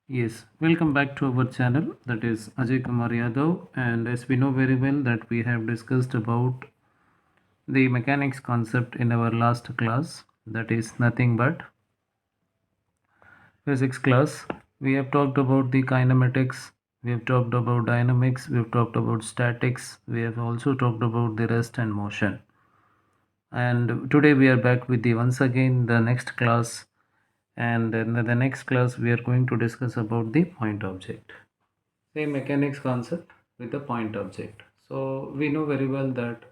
Yes, welcome back to our channel, that is Ajay Kumar Yadav. And as we know very well that we have discussed about the mechanics concept in our last class, that is nothing but physics class. We have talked about the kinematics, we have talked about dynamics, we have talked about statics, we have also talked about the rest and motion. And today we are back with the once again the next class, and in the next class we are going to discuss about the point object. Same mechanics concept with the point object. So we know very well that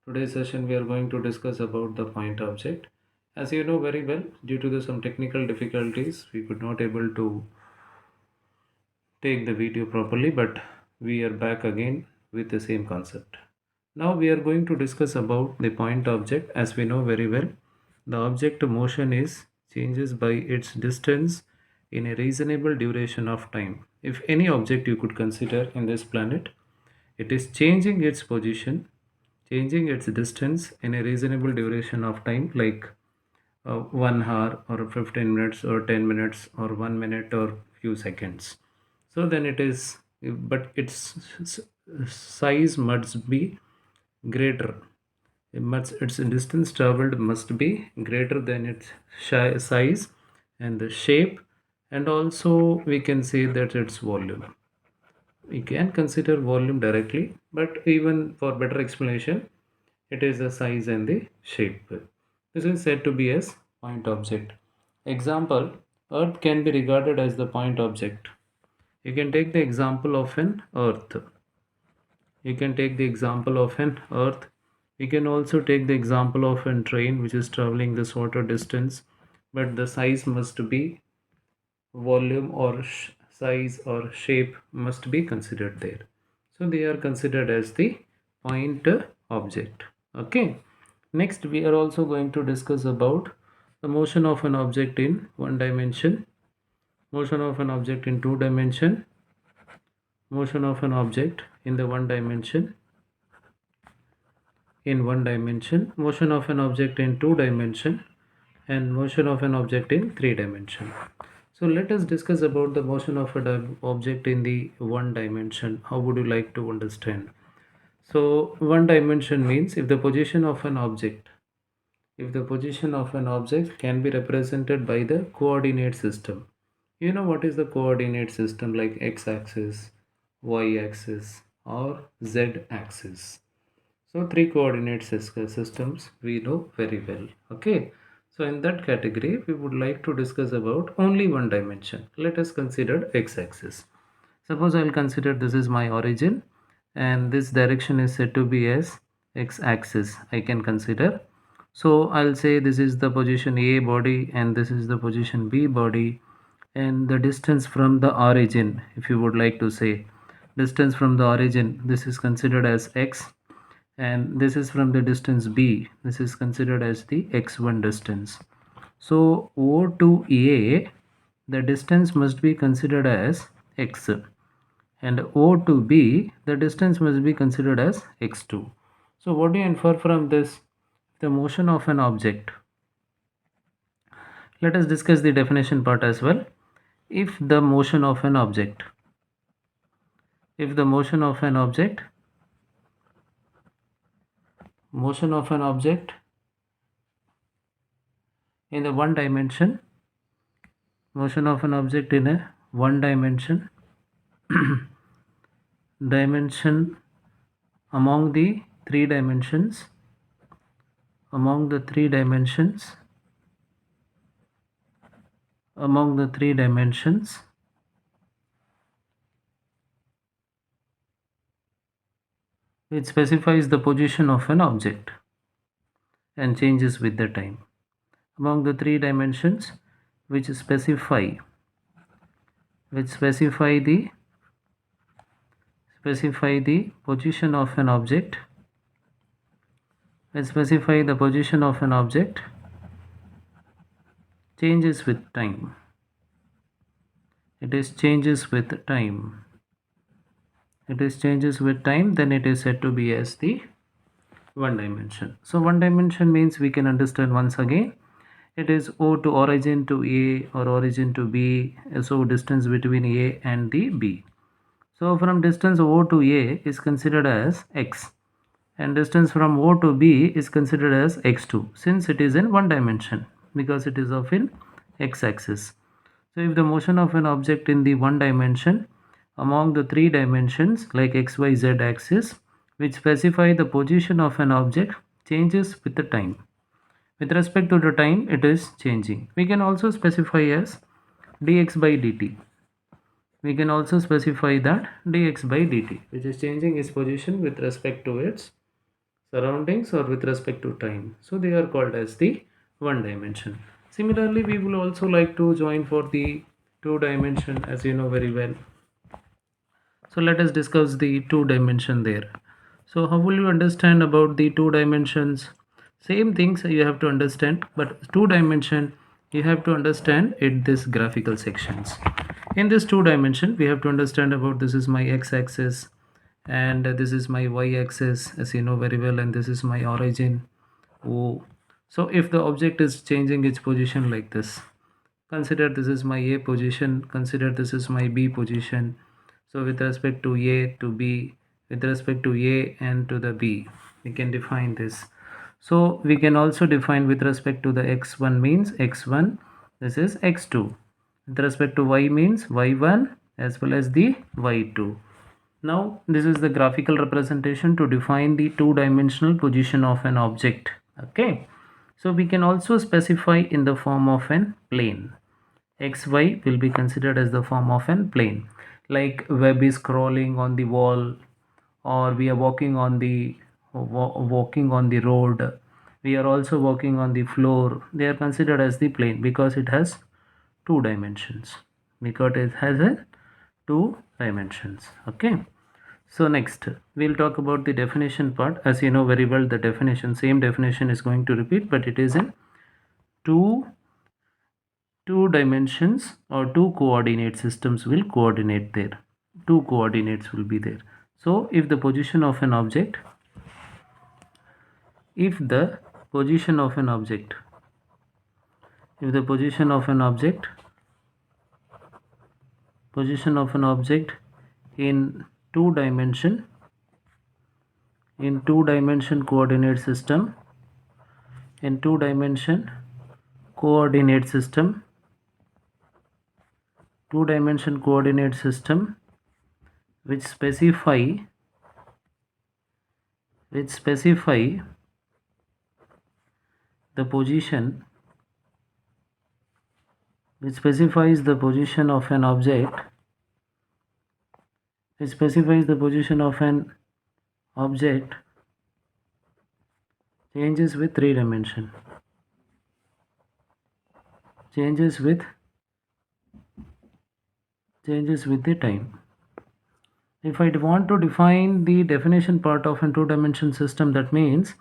today's session we are going to discuss about the point object. As you know very well, due to some technical difficulties, we could not able to take the video properly, but we are back again with the same concept. Now we are going to discuss about the point object. As we know very well, the object motion is changes by its distance in a reasonable duration of time. If any object you could consider in this planet, it is changing its position, changing its distance in a reasonable duration of time, like 1 hour or 15 minutes or 10 minutes or 1 minute or few seconds. So then it is, but size must be greater. Its distance traveled must be greater than its size and the shape, and also we can say that its volume. We can consider volume directly, but even for better explanation, it is the size and the shape. This is said to be as point object. Example, Earth can be regarded as the point object. You can take the example of an Earth. You can take the example of an Earth. You can also take the example of a train which is traveling this shorter distance, but the size must be volume or size or shape must be considered there. So they are considered as the point object. Okay. Next, we are also going to discuss about the motion of an object in one dimension, motion of an object in two dimension, motion of an object in the one dimension, motion of an object in two dimension, and motion of an object in three dimension. So let us discuss about the motion of an object in the one dimension. How would you like to understand? So one dimension means if the position of an object can be represented by the coordinate system. You know what is the coordinate system, like x-axis, y-axis or z-axis. So three coordinate systems we know very well. Okay. So in that category, we would like to discuss about only one dimension. Let us consider x-axis. Suppose I will consider this is my origin and this direction is said to be as x-axis. I can consider. So I'll say this is the position A body and this is the position B body, and the distance from the origin, if you would like to say distance from the origin, this is considered as x, and this is from the distance B, this is considered as the x1 distance. So O to A, the distance must be considered as x, and O to B, the distance must be considered as x2. So what do you infer from this? The motion of an object. Let us discuss the definition part as well. If the motion of an object, if the motion of an object in the one dimension, motion of an object in a one dimension, dimension among the three dimensions, among the three dimensions, among the three dimensions, it specifies the position of an object and changes with the time. Among the three dimensions which specify the position of an object, changes with time. It is changes with time. It is changes with time, then it is said to be as the one dimension. So one dimension means we can understand once again, It is O to origin to A or origin to B, so distance between A and the B. So from distance O to A is considered as x, and distance from O to B is considered as x2, since it is in one dimension, because it is of in x-axis. So if the motion of an object in the one dimension among the three dimensions like x, y, z axis, which specify the position of an object, changes with the time. With respect to the time, it is changing. We can also specify as dx by dt. We can also specify that dx by dt, which is changing its position with respect to its surroundings or with respect to time. So they are called as the one dimension. Similarly, we will also like to join for the two dimension, as you know very well. So let us discuss the two dimension there. So how will you understand about the two dimensions? Same things you have to understand, but two dimension you have to understand in this graphical sections. In this two dimension, we have to understand about this is my x-axis and this is my y-axis, as you know very well, and this is my origin O. So if the object is changing its position like this, consider this is my A position, consider this is my B position. So with respect to A to B, with respect to A and to the B, we can define this. So we can also define with respect to the x1 means x1, this is x2. With respect to y means y1 as well as the y2. Now this is the graphical representation to define the two-dimensional position of an object. Okay, so we can also specify in the form of an plane. XY will be considered as the form of an plane, like web is scrolling on the wall, or we are walking on the road, we are also walking on the floor. They are considered as the plane because it has two dimensions, because it has a two dimensions. Okay, so next we'll talk about the definition part. As you know very well, the definition, same definition is going to repeat, but it is in two two dimensions or two coordinate systems will coordinate there. Two coordinates will be there. So if the position of an object, if the position of an object, if the position of an object in two dimension, in two dimension coordinate system, in two dimension coordinate system, two dimension coordinate system which specify the position, which specifies the position of an object, which specifies the position of an object changes with three dimension, changes with the time. If I want to define the definition part of a two-dimension system, that means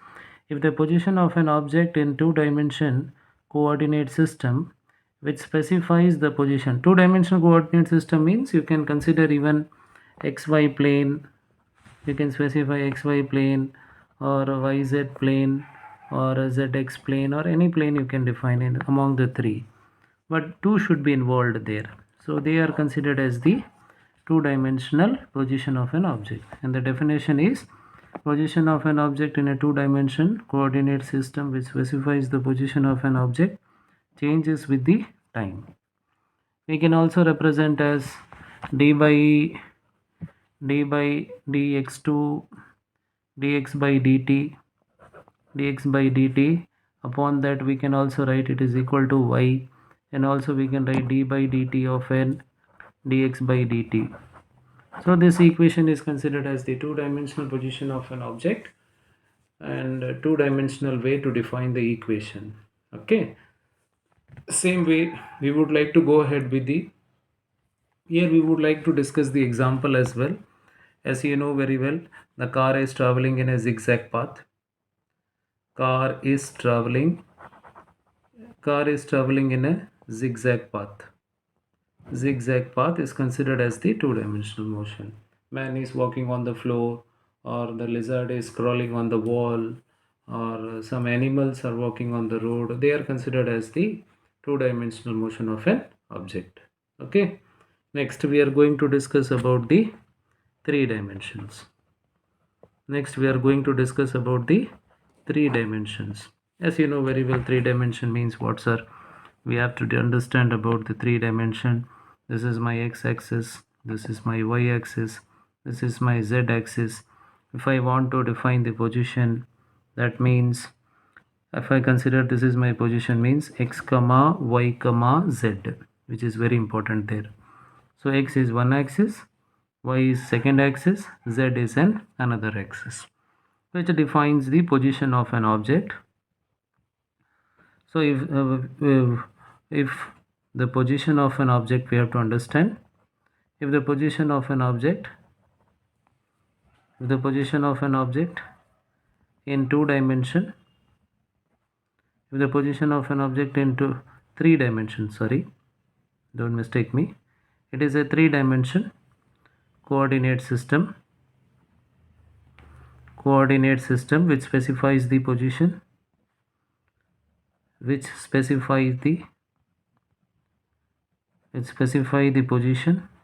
if the position of an object in two-dimension coordinate system which specifies the position, two-dimensional coordinate system means you can consider even xy plane, you can specify xy plane or yz plane or a zx plane or any plane you can define in among the three, but two should be involved there. So they are considered as the two-dimensional position of an object, and the definition is position of an object in a two-dimension coordinate system which specifies the position of an object changes with the time. We can also represent as d by dx2 dx by dt. Upon that we can also write it is equal to y, and also we can write d by dt of n dx by dt. So this equation is considered as the two-dimensional position of an object and a two-dimensional way to define the equation. Okay, same way we would like to go ahead with the, here we would like to discuss the example as well. As you know very well, the car is traveling in a zigzag path. Car is traveling in a zigzag path. Zigzag path is considered as the two-dimensional motion. Man is walking on the floor, or the lizard is crawling on the wall, or some animals are walking on the road, they are considered as the two-dimensional motion of an object. Okay. Next, we are going to discuss about the three dimensions. Next, we are going to discuss about the three dimensions. As you know very well, three dimension means what, sir? We have to understand about the three dimension. This is my x-axis, this is my y-axis, this is my z-axis. If I want to define the position, that means if I consider this is my position means x comma y comma z, which is very important there. So x is one axis, y is second axis, z is another axis, which defines the position of an object. So if the position of an object, we have to understand, if the position of an object, in two dimension, if the position of an object into three dimensions, sorry, don't mistake me, it is a three dimension coordinate system which specifies the position, which specify the position,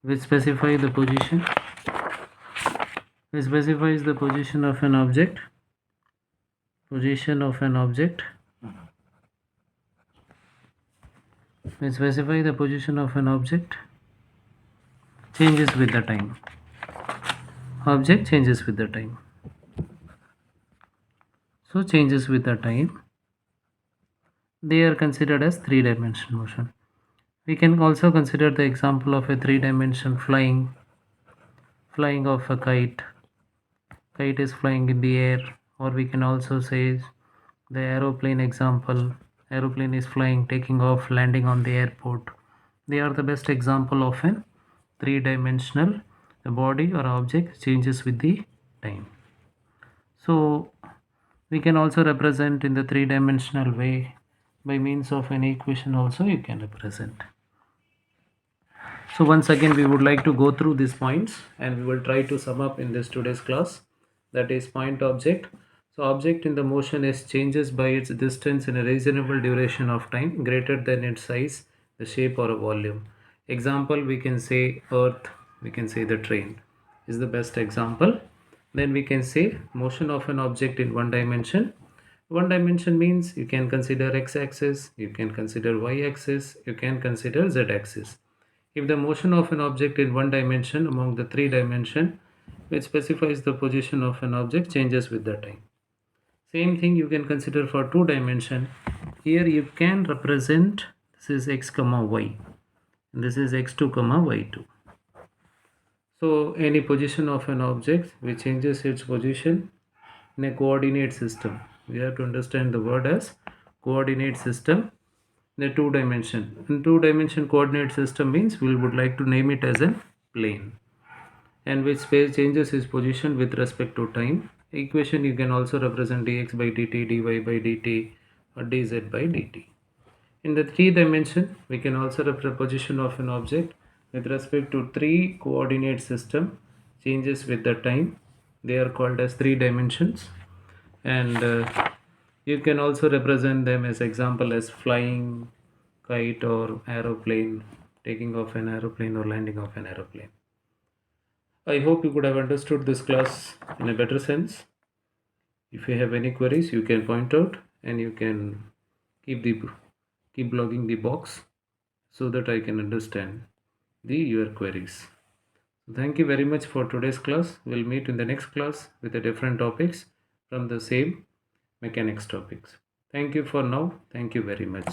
which specifies the position of an object, which specify the position of an object changes with the time. Object changes with the time. So changes with the time. They are considered as three-dimensional motion. We can also consider the example of a three-dimension flying of a kite. Kite is flying in the air, or we can also say the aeroplane example. Aeroplane is flying, taking off, landing on the airport. They are the best example of a three-dimensional. The body or object changes with the time. So we can also represent in the three-dimensional way by means of an equation also you can represent. So once again we would like to go through these points and we will try to sum up in this today's class, that is point object. So object in the motion is changes by its distance in a reasonable duration of time greater than its size, the shape or a volume. Example, we can say earth, we can say the train is the best example. Then we can say motion of an object in one dimension. One dimension means you can consider x-axis, you can consider y-axis, you can consider z-axis. If the motion of an object in one dimension among the three dimension, which specifies the position of an object, changes with the time. Same thing you can consider for two dimension. Here you can represent, this is x comma y, and this is x2 comma y2. So any position of an object which changes its position in a coordinate system. We have to understand the word as coordinate system in a two dimension. In two dimension coordinate system means we would like to name it as a plane, and which space changes its position with respect to time. Equation you can also represent dx by dt, dy by dt, or dz by dt. In the three dimension, we can also represent position of an object with respect to three coordinate system changes with the time. They are called as three dimensions, and you can also represent them as example as flying kite or aeroplane, taking off an aeroplane or landing of an aeroplane. I hope you could have understood this class in a better sense. If you have any queries, you can point out and you can keep blogging the box so that I can understand your queries. Thank you very much for today's class. We'll meet in the next class with the different topics from the same mechanics topics. Thank you for now. Thank you very much.